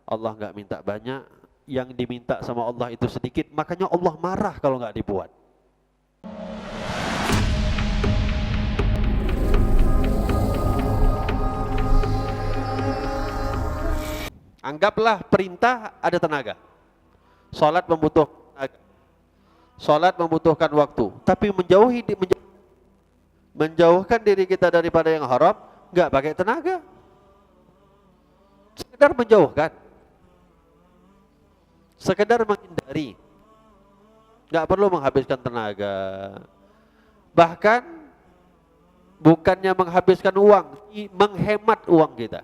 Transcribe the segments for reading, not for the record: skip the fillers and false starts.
Allah nggak minta banyak, yang diminta sama Allah itu sedikit, makanya Allah marah kalau nggak dibuat. Anggaplah perintah ada tenaga. Salat membutuhkan tenaga. Salat membutuhkan waktu, tapi menjauhkan diri kita daripada yang haram nggak pakai tenaga. Sekedar menjauhkan. Sekedar menghindari. Nggak perlu menghabiskan tenaga. Bahkan bukannya menghabiskan uang, menghemat uang kita.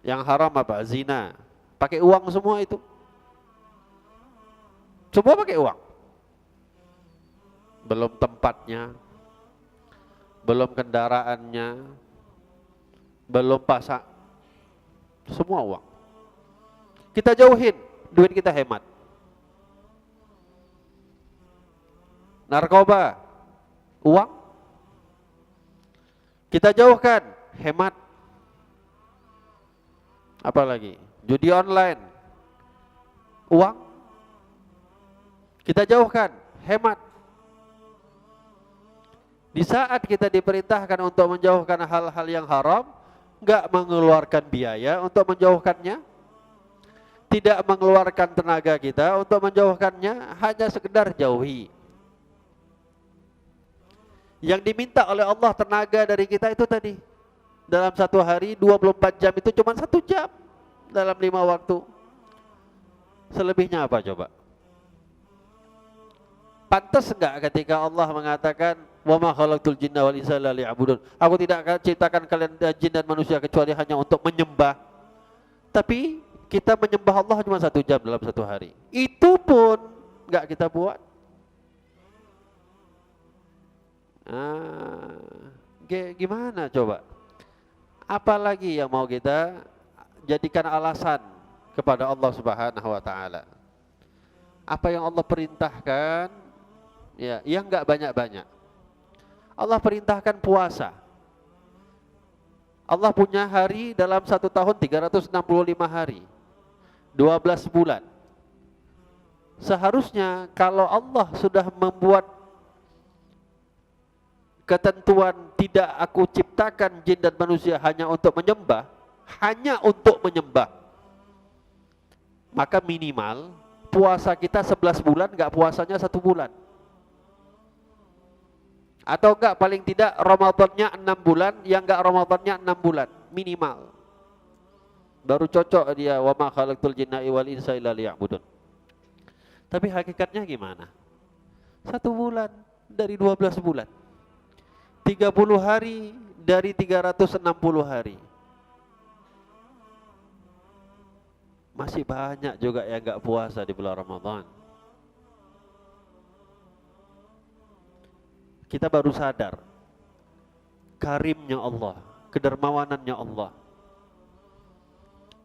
Yang haram apa? Zina. Pakai uang semua itu. Semua pakai uang. Belum tempatnya, belum kendaraannya, belum pasak. Semua uang. Kita jauhin, duit kita hemat. Narkoba, uang. Kita jauhkan, hemat. Apalagi judi online, uang. Kita jauhkan, hemat. Di saat kita diperintahkan untuk menjauhkan hal-hal yang haram, nggak mengeluarkan biaya untuk menjauhkannya, tidak mengeluarkan tenaga kita untuk menjauhkannya, hanya sekedar jauhi. Yang diminta oleh Allah tenaga dari kita itu tadi. Dalam satu hari 24 jam itu cuma 1 jam dalam 5 waktu. Selebihnya apa coba? Pantas enggak ketika Allah mengatakan wa ma khalaqtul jinna wal insa illa liya'budun. Aku tidak akan ciptakan kalian jin dan manusia kecuali hanya untuk menyembah. Tapi kita menyembah Allah cuma 1 jam dalam satu hari. Itu pun enggak kita buat. Gimana coba? Apalagi yang mau kita jadikan alasan kepada Allah Subhanahu wa taala? Apa yang Allah perintahkan, ya, yang enggak banyak-banyak. Allah perintahkan puasa. Allah punya hari dalam 1 tahun 365 hari, 12 bulan. Seharusnya kalau Allah sudah membuat ketentuan tidak aku ciptakan jin dan manusia hanya untuk menyembah, maka minimal puasa kita 11 bulan, enggak puasanya 1 bulan. Atau enggak paling tidak Ramadannya 6 bulan, yang enggak Ramadannya 6 bulan minimal. Baru cocok dia wa ma khalaqtul jinna wal insa illa liya'budun. Tapi hakikatnya gimana? 1 bulan dari 12 bulan. 30 hari dari 360 hari. Masih banyak juga yang enggak puasa di bulan Ramadan. Kita baru sadar karimnya Allah, kedermawanannya Allah.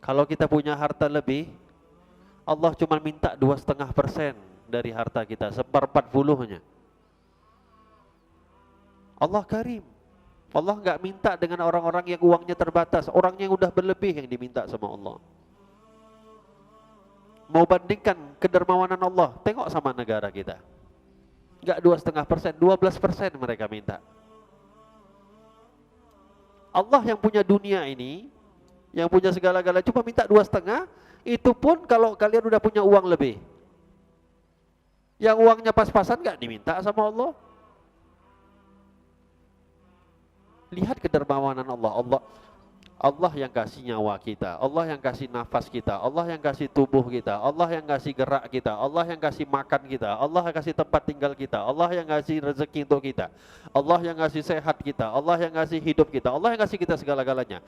Kalau kita punya harta lebih, Allah cuma minta 2,5% dari harta kita, 1/40-nya. Allah karim. Allah enggak minta dengan orang-orang yang uangnya terbatas, orang yang udah berlebih yang diminta sama Allah. Mau bandingkan kedermawanan Allah, tengok sama negara kita. Enggak 2,5%, 12% mereka minta. Allah yang punya dunia ini, yang punya segala-gala cuma minta 2,5, itu pun kalau kalian udah punya uang lebih. Yang uangnya pas-pasan enggak diminta sama Allah. Lihat kedermawanan Allah. Allah yang kasih nyawa kita, Allah yang kasih nafas kita, Allah yang kasih tubuh kita, Allah yang kasih gerak kita, Allah yang kasih makan kita, Allah yang kasih tempat tinggal kita, Allah yang kasih rezeki untuk kita, Allah yang kasih sehat kita, Allah yang kasih hidup kita, Allah yang kasih kita segala-galanya.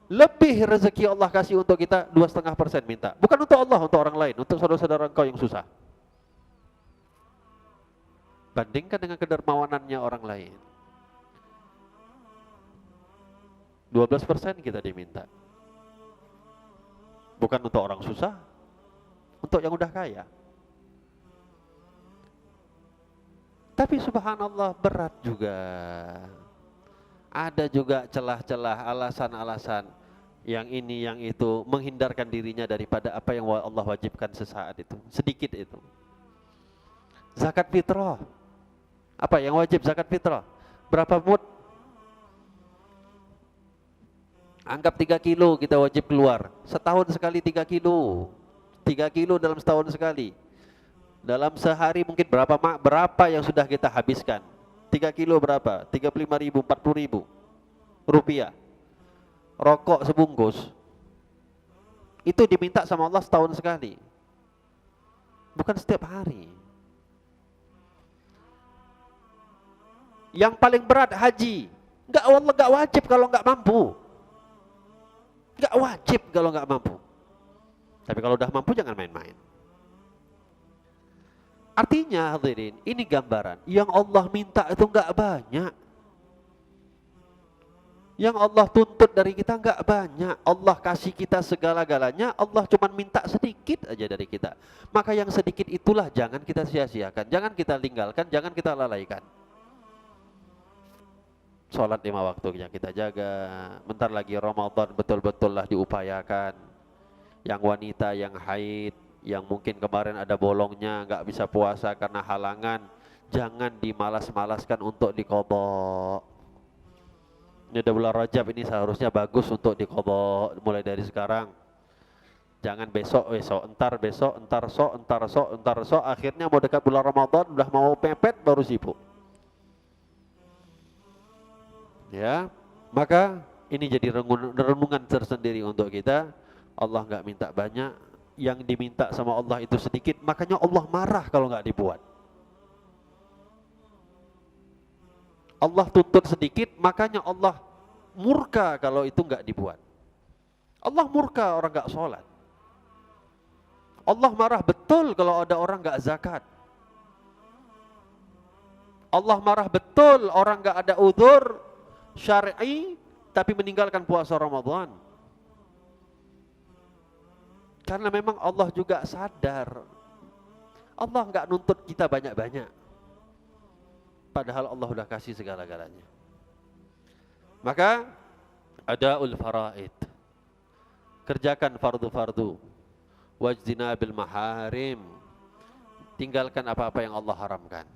Lebih rezeki Allah kasih untuk kita 2,5% minta. Bukan untuk Allah, untuk orang lain, untuk saudara-saudara engkau yang susah. Bandingkan dengan kedermawanannya orang lain. 12% kita diminta. Bukan untuk orang susah, untuk yang udah kaya. Tapi subhanallah berat juga. Ada juga celah-celah, alasan-alasan yang ini, yang itu, menghindarkan dirinya daripada apa yang Allah wajibkan sesaat itu, sedikit itu. Zakat fitrah, apa yang wajib zakat fitrah? Berapa mud? Anggap 3 kilo kita wajib keluar, setahun sekali 3 kilo, 3 kilo dalam setahun sekali. Dalam sehari mungkin berapa yang sudah kita habiskan? 3 kilo berapa? 35.000, 40.000 rupiah. Rokok sebungkus itu diminta sama Allah setahun sekali, bukan setiap hari. Yang paling berat haji, nggak wajib kalau nggak mampu, nggak wajib kalau nggak mampu. Tapi kalau udah mampu jangan main-main. Artinya hadirin, ini gambaran yang Allah minta itu nggak banyak. Yang Allah tuntut dari kita nggak banyak. Allah kasih kita segala-galanya, Allah cuma minta sedikit aja dari kita. Maka yang sedikit itulah jangan kita sia-siakan, jangan kita tinggalkan, jangan kita lalaikan. Sholat 5 waktu yang kita jaga. Bentar lagi Ramadan, betul-betul lah diupayakan. Yang wanita, yang haid, yang mungkin kemarin ada bolongnya, nggak bisa puasa karena halangan, jangan dimalas-malaskan untuk diqadha. Ini udah bulan Rajab, ini seharusnya bagus untuk diqadha mulai dari sekarang. Jangan besok, entar besok, entar sok, akhirnya mau dekat bulan Ramadan, udah mau pepet baru sibuk. Ya, maka ini jadi renungan tersendiri untuk kita. Allah nggak minta banyak, yang diminta sama Allah itu sedikit, makanya Allah marah kalau nggak dibuat. Allah tuntut sedikit, makanya Allah murka kalau itu nggak dibuat. Allah murka orang nggak sholat. Allah marah betul kalau ada orang nggak zakat. Allah marah betul orang nggak ada udzur syar'i tapi meninggalkan puasa Ramadan. Karena memang Allah juga sadar, Allah nggak nuntut kita banyak-banyak, padahal Allah udah kasih segala-galanya. Maka ada faraid, kerjakan fardu-fardu, wajtinabil maharim, tinggalkan apa-apa yang Allah haramkan.